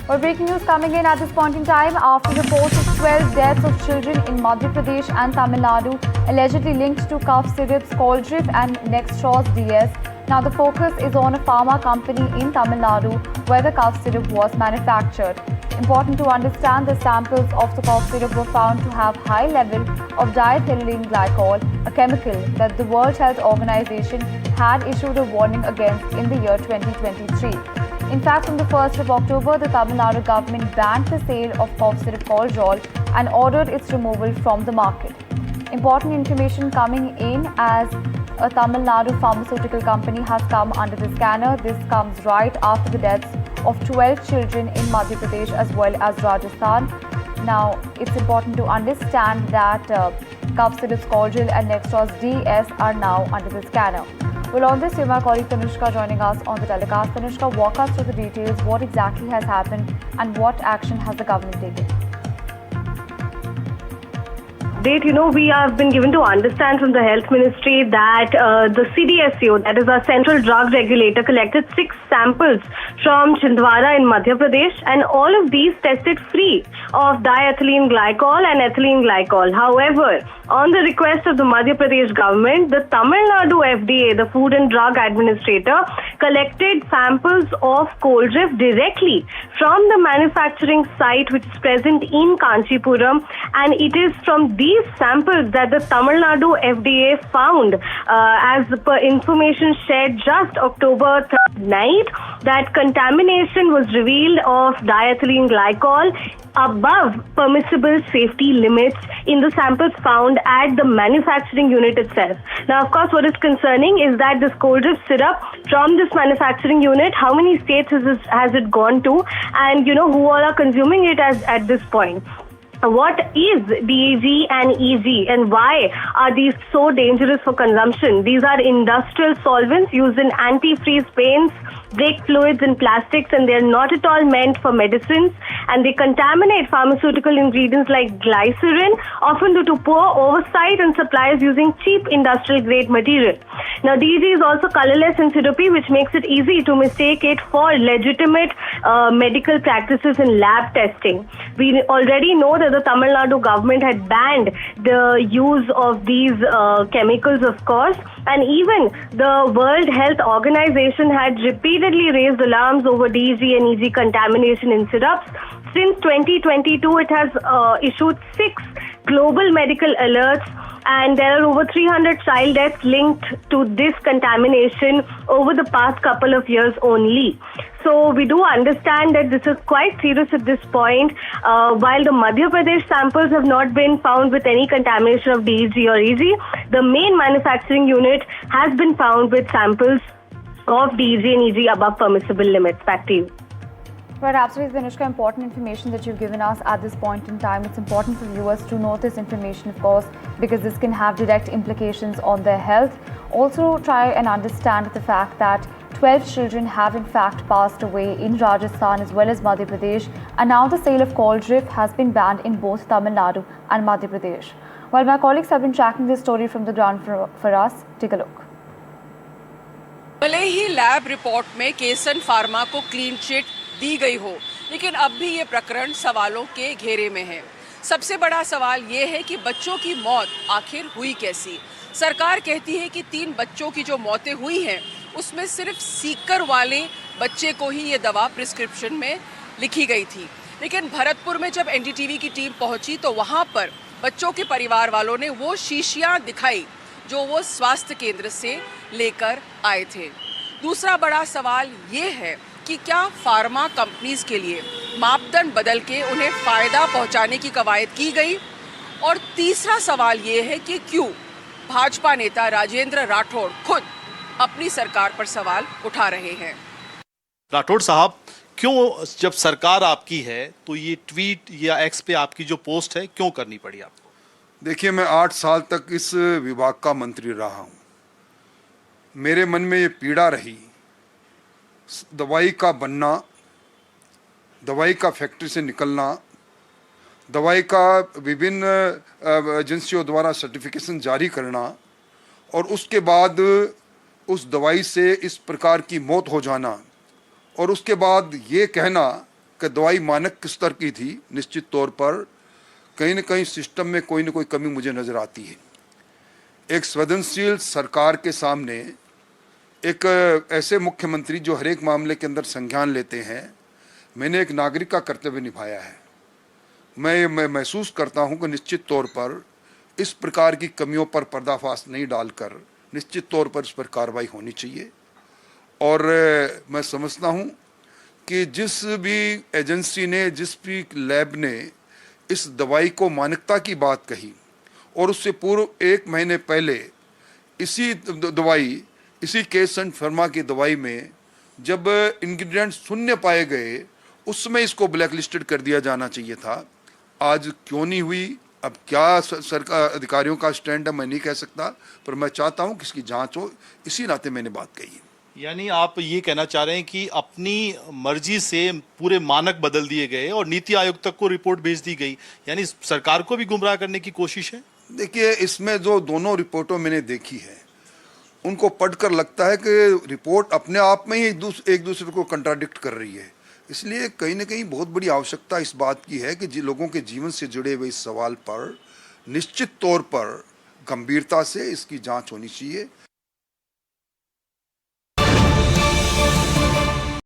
Well, breaking news coming in at this point in time after reports of 12 deaths of children in Madhya Pradesh and Tamil Nadu allegedly linked to cough syrups Coldrip and Nextros DS. Now the focus is on a pharma company in Tamil Nadu where the cough syrup was manufactured. Important to understand, the samples of the cough syrup were found to have high level of diethylene glycol, a chemical that the World Health Organization had issued a warning against in the year 2023. In fact, from the 1st of October, the Tamil Nadu government banned the sale of cough syrup Caldrol and ordered its removal from the market. Important information coming in as a Tamil Nadu pharmaceutical company has come under the scanner. This comes right after the deaths of 12 children in Madhya Pradesh as well as Rajasthan. Now, it's important to understand that cough syrups Caldrol and Nextros DS are now under the scanner. Well, on this, my colleague Tanushka joining us on the telecast. Tanushka, walk us through the details. What exactly has happened and what action has the government taken? We have been given to understand from the Health Ministry that the CDSCO, that is our Central Drug Regulator, collected 6 samples from Chhindwara in Madhya Pradesh, and all of these tested free of diethylene glycol and ethylene glycol. However, on the request of the Madhya Pradesh government, the Tamil Nadu FDA, the Food and Drug Administrator, collected samples of Coldrip directly from the manufacturing site which is present in Kanchipuram, and it is from these samples that the Tamil Nadu FDA found, as per information shared just October 3rd night, that contamination was revealed of diethylene glycol above permissible safety limits in the samples found at the manufacturing unit itself. Now, of course, what is concerning is that this Coldrip syrup from this manufacturing unit, how many states has it gone to, and who all are consuming it at this point. What is DEG and EG and why are these so dangerous for consumption? These are industrial solvents used in antifreeze paints, brake fluids and plastics, and they're not at all meant for medicines, and they contaminate pharmaceutical ingredients like glycerin, often due to poor oversight and suppliers using cheap industrial grade material. Now, DEG is also colorless and syrupy, which makes it easy to mistake it for legitimate medical practices in lab testing. We already know that the Tamil Nadu government had banned the use of these chemicals, of course, and even the World Health Organization had repeatedly raised alarms over DEG and EG contamination in syrups. Since 2022, it has issued 6 global medical alerts, and there are over 300 child deaths linked to this contamination over the past couple of years only. So we do understand that this is quite serious at this point. While the Madhya Pradesh samples have not been found with any contamination of DEG or EG, the main manufacturing unit has been found with samples of DEG and EG above permissible limits. Back to you. Right, absolutely, Tanushka. Important information that you've given us at this point in time. It's important for viewers to know this information, of course, because this can have direct implications on their health. Also, try and understand the fact that 12 children have in fact passed away in Rajasthan as well as Madhya Pradesh, and now the sale of Coldrip has been banned in both Tamil Nadu and Madhya Pradesh. While my colleagues have been tracking this story from the ground for us, take a look. भले ही lab report में केसन pharma को clean chit दी गई हो, लेकिन अब भी ये प्रकरण सवालों के घेरे में है। सबसे बड़ा सवाल ये है कि बच्चों की मौत आखिर हुई कैसी। सरकार कहती है कि 3 बच्चों की जो मौतें हुई हैं उसमें सिर्फ सीकर वाले बच्चे को ही ये दवा प्रिस्क्रिप्शन में लिखी गई थी, लेकिन भरतपुर में जब एनडीटीवी की टीम पहुंची तो वहां पर बच्चों के परिवार वालों ने वो शीशियां दिखाई जो वो स्वास्थ्य केंद्र से लेकर आए थे। दूसरा बड़ा सवाल ये है कि क्या फार्मा कंपनीज के लिए मापदंड बदल के उन्हें फ़ायदा पहुंचाने की कवायद की गई, और तीसरा सवाल ये है कि क्यों भाजपा नेता राजेंद्र राठौड़ खुद अपनी सरकार पर सवाल उठा रहे हैं। राठौड़ साहब, क्यों जब सरकार आपकी है तो ये ट्वीट या एक्स पे आपकी जो पोस्ट है क्यों करनी पड़ी आपको? देखिए, मैं 8 साल तक इस विभाग का मंत्री रहा हूँ। मेरे मन में ये पीड़ा रही, दवाई का बनना, दवाई का फैक्ट्री से निकलना, दवाई का विभिन्न एजेंसियों द्वारा सर्टिफिकेशन जारी करना, और उसके बाद उस दवाई से इस प्रकार की मौत हो जाना, और उसके बाद ये कहना कि दवाई मानक स्तर की थी, निश्चित तौर पर कहीं न कहीं सिस्टम में कोई न कोई कमी मुझे नज़र आती है। एक संवेदनशील सरकार के सामने एक ऐसे मुख्यमंत्री जो हर एक मामले के अंदर संज्ञान लेते हैं, मैंने एक नागरिक का कर्तव्य निभाया है। मैं महसूस करता हूं कि निश्चित तौर पर इस प्रकार की कमियों पर पर्दाफाश नहीं डालकर निश्चित तौर पर इस पर कार्रवाई होनी चाहिए। और मैं समझता हूं कि जिस भी एजेंसी ने, जिस भी लैब ने इस दवाई को मानकता की बात कही और उससे पूर्व 1 महीने पहले इसी दवाई, इसी केसन फार्मा की दवाई में जब इंग्रेडिएंट शून्य पाए गए, उसमें इसको ब्लैक लिस्टेड कर दिया जाना चाहिए था। आज क्यों नहीं हुई, अब क्या सरकार अधिकारियों का स्टैंड है मैं नहीं कह सकता, पर मैं चाहता हूं कि इसकी जांच हो, इसी नाते मैंने बात कही है। यानी आप ये कहना चाह रहे हैं कि अपनी मर्जी से पूरे मानक बदल दिए गए और नीति आयोग तक को रिपोर्ट भेज दी गई, यानी सरकार को भी गुमराह करने की कोशिश है। देखिए, इसमें जो दोनों रिपोर्टों मैंने देखी है, उनको पढ़कर लगता है कि रिपोर्ट अपने आप में ही एक दूसरे को कंट्राडिक्ट कर रही है। इसलिए कहीं ना कहीं बहुत बड़ी आवश्यकता इस बात की है कि लोगों के जीवन से जुड़े हुए इस सवाल पर निश्चित तौर पर गंभीरता से इसकी जांच होनी चाहिए।